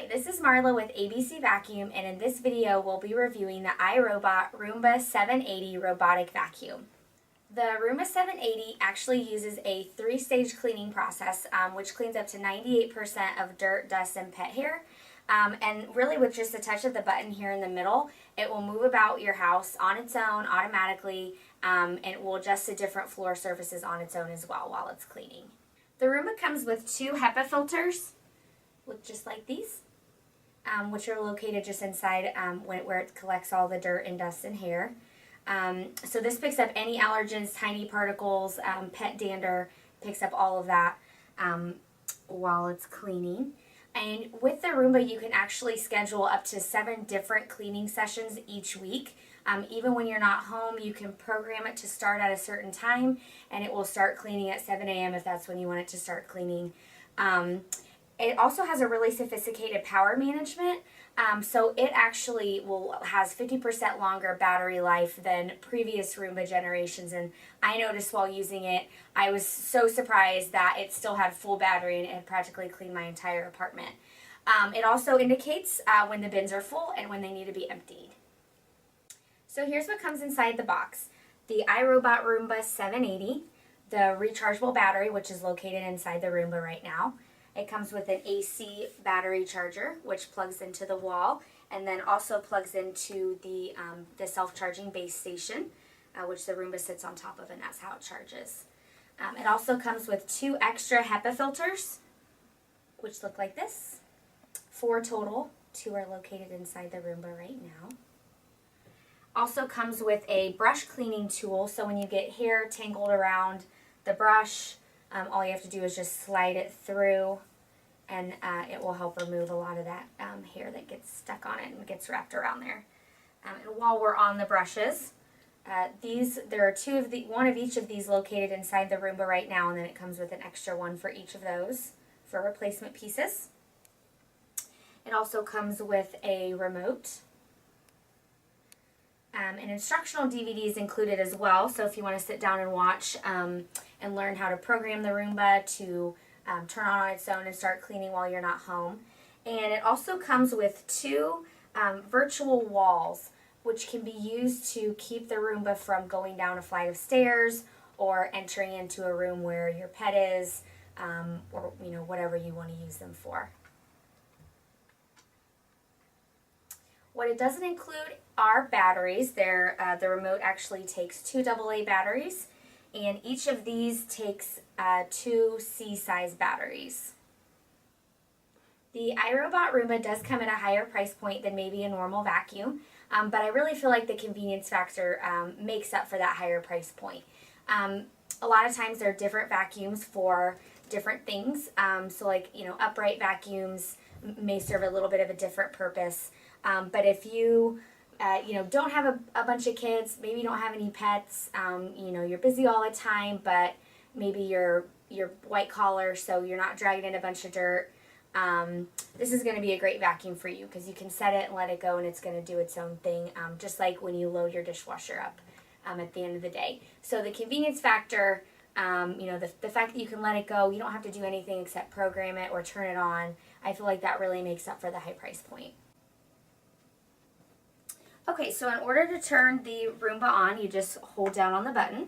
Hi, this is Marla with ABC Vacuum, and in this video we'll be reviewing the iRobot Roomba 780 robotic vacuum. The Roomba 780 actually uses a 3-stage cleaning process, which cleans up to 98% of dirt, dust, and pet hair. And really with just a touch of the button here in the middle, it will move about your house on its own automatically, and it will adjust to different floor surfaces on its own as well while it's cleaning. The Roomba comes with 2 HEPA filters, just like these, which are located just inside where it collects all the dirt and dust and hair. So this picks up any allergens, tiny particles, pet dander, picks up all of that while it's cleaning. And with the Roomba, you can actually schedule up to 7 different cleaning sessions each week. Even when you're not home, you can program it to start at a certain time, and it will start cleaning at 7 a.m. if that's when you want it to start cleaning. It also has a really sophisticated power management, so it actually has 50% longer battery life than previous Roomba generations, and I noticed while using it, I was so surprised that it still had full battery and it had practically cleaned my entire apartment. It also indicates when the bins are full and when they need to be emptied. So here's what comes inside the box. The iRobot Roomba 780, the rechargeable battery, which is located inside the Roomba right now. It comes with an AC battery charger, which plugs into the wall, and then also plugs into the self-charging base station, which the Roomba sits on top of, and that's how it charges. It also comes with 2 extra HEPA filters, which look like this. 4 total. 2 are located inside the Roomba right now. Also comes with a brush cleaning tool, so when you get hair tangled around the brush, all you have to do is just slide it through, and it will help remove a lot of that hair that gets stuck on it and gets wrapped around there. And while we're on the brushes, there are one of each of these located inside the Roomba right now, and then it comes with an extra one for each of those for replacement pieces. It also comes with a remote. An instructional DVD is included as well, so if you want to sit down and watch and learn how to program the Roomba to turn on its own and start cleaning while you're not home. And it also comes with 2 virtual walls, which can be used to keep the Roomba from going down a flight of stairs or entering into a room where your pet is, or whatever you want to use them for. What it doesn't include are batteries. The remote actually takes 2 AA batteries, and each of these takes 2 C-size batteries. The iRobot Roomba does come at a higher price point than maybe a normal vacuum, but I really feel like the convenience factor makes up for that higher price point. A lot of times there are different vacuums for different things, so like upright vacuums may serve a little bit of a different purpose. But if you don't have a bunch of kids, maybe you don't have any pets, you're busy all the time, but maybe you're white collar, so you're not dragging in a bunch of dirt, this is going to be a great vacuum for you because you can set it and let it go, and it's going to do its own thing, just like when you load your dishwasher up at the end of the day. So the convenience factor, the fact that you can let it go, you don't have to do anything except program it or turn it on, I feel like that really makes up for the high price point. Okay, so in order to turn the Roomba on, you just hold down on the button,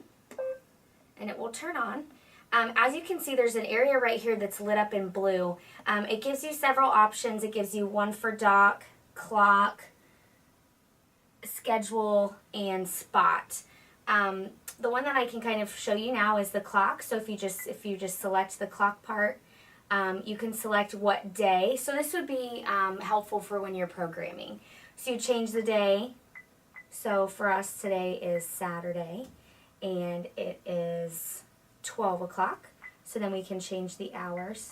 and it will turn on. As you can see, there's an area right here that's lit up in blue. It gives you several options. It gives you one for dock, clock, schedule, and spot. The one that I can kind of show you now is the clock. So if you just select the clock part, you can select what day. So this would be helpful for when you're programming. So you change the day. So for us today is Saturday, and it is 12 o'clock. So then we can change the hours.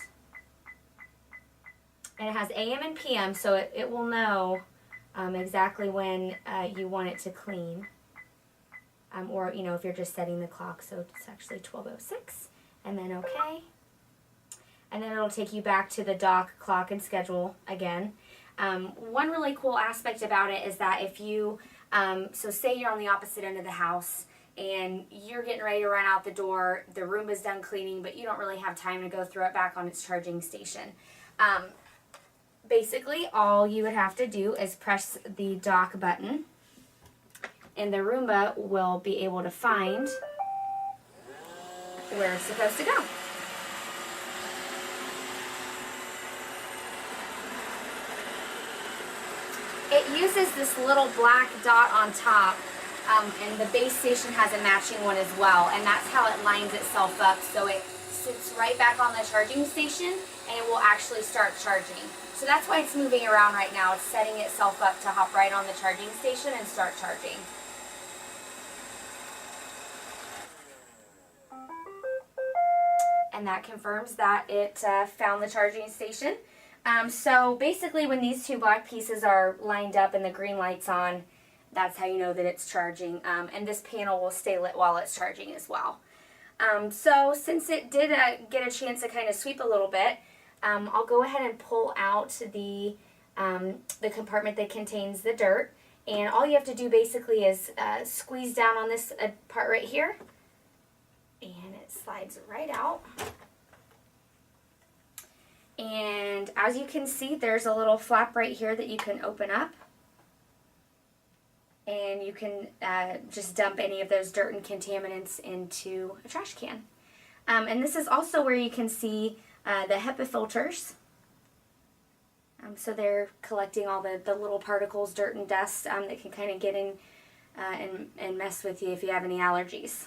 And it has AM and PM, so it will know exactly when you want it to clean. Or if you're just setting the clock, so it's actually 12:06, and then OK. And then it'll take you back to the dock, clock, and schedule again. One really cool aspect about it is that if you, so say you're on the opposite end of the house and you're getting ready to run out the door, the Roomba's done cleaning, but you don't really have time to go throw it back on its charging station. basically all you would have to do is press the dock button, and the Roomba will be able to find where it's supposed to go. It uses this little black dot on top, and the base station has a matching one as well, and that's how it lines itself up, so it sits right back on the charging station and it will actually start charging. So that's why it's moving around right now. It's setting itself up to hop right on the charging station and start charging. And that confirms that it found the charging station. So basically when these two black pieces are lined up and the green light's on, that's how you know that it's charging. And this panel will stay lit while it's charging as well. So since it did get a chance to kind of sweep a little bit, I'll go ahead and pull out the compartment that contains the dirt. And all you have to do basically is squeeze down on this part right here. And it slides right out. And as you can see, there's a little flap right here that you can open up. And you can just dump any of those dirt and contaminants into a trash can. And this is also where you can see the HEPA filters. So they're collecting all the little particles, dirt and dust that can kind of get in and mess with you if you have any allergies.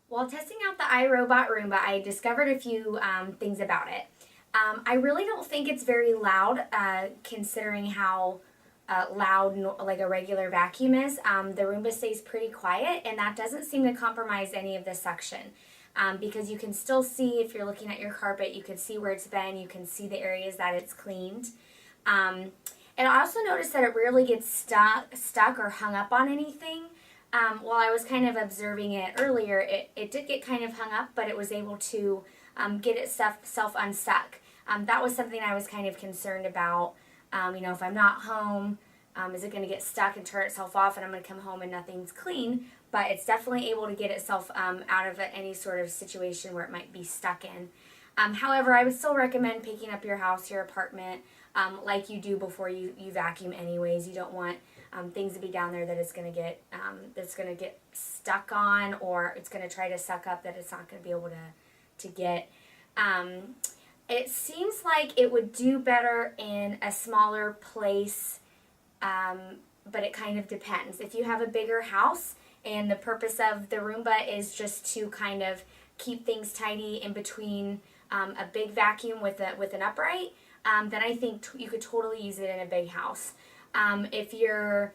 While testing out the iRobot Roomba, I discovered a few things about it. I really don't think it's very loud, considering how loud like a regular vacuum is. The Roomba stays pretty quiet, and that doesn't seem to compromise any of the suction. Because you can still see, if you're looking at your carpet, you can see where it's been, you can see the areas that it's cleaned. And I also noticed that it rarely gets stuck or hung up on anything. While I was kind of observing it earlier, it did get kind of hung up, but it was able to get itself unstuck. That was something I was kind of concerned about. You know, if I'm not home, is it going to get stuck and turn itself off, and I'm going to come home and nothing's clean? But it's definitely able to get itself out of any sort of situation where it might be stuck in. However, I would still recommend picking up your house, your apartment, like you do before you vacuum anyways. You don't want things to be down there that it's going to get stuck on, or it's going to try to suck up that it's not going to be able to get. It seems like it would do better in a smaller place, but it kind of depends. If you have a bigger house and the purpose of the Roomba is just to kind of keep things tidy in between a big vacuum with an upright, then I think you could totally use it in a big house. If you're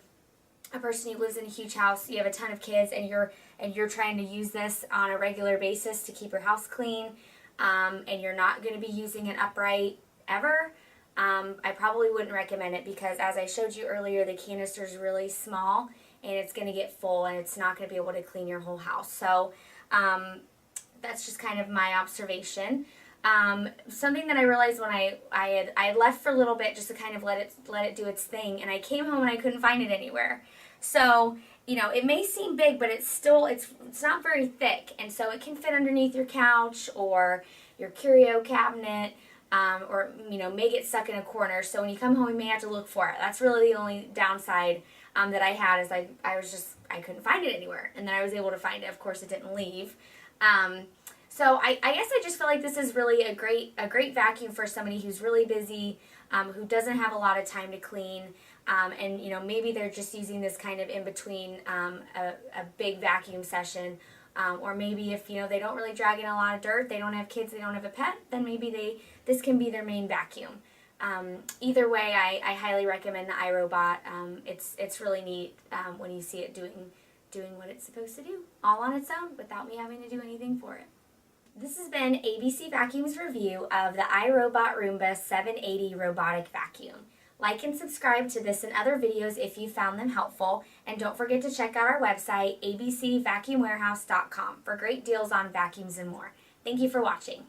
a person who lives in a huge house, you have a ton of kids, and you're trying to use this on a regular basis to keep your house clean, and you're not going to be using an upright ever, I probably wouldn't recommend it, because as I showed you earlier, the canister is really small and it's going to get full and it's not going to be able to clean your whole house. So that's just kind of my observation. Something that I realized when I had left for a little bit just to kind of let it do its thing, and I came home and I couldn't find it anywhere. So, you know, it may seem big, but it's not very thick, and so it can fit underneath your couch or your curio cabinet, or, you know, may get stuck in a corner. So when you come home, you may have to look for it. That's really the only downside that I had, is I couldn't find it anywhere, and then I was able to find it. Of course, it didn't leave. So I guess I just feel like this is really a great vacuum for somebody who's really busy, who doesn't have a lot of time to clean, and you know, maybe they're just using this kind of in between a big vacuum session, or maybe if, you know, they don't really drag in a lot of dirt, they don't have kids, they don't have a pet, then maybe this can be their main vacuum. Either way, I highly recommend the iRobot. It's really neat when you see it doing what it's supposed to do, all on its own, without me having to do anything for it. This has been ABC Vacuum's review of the iRobot Roomba 780 robotic vacuum. Like and subscribe to this and other videos if you found them helpful, and don't forget to check out our website, abcvacuumwarehouse.com, for great deals on vacuums and more. Thank you for watching.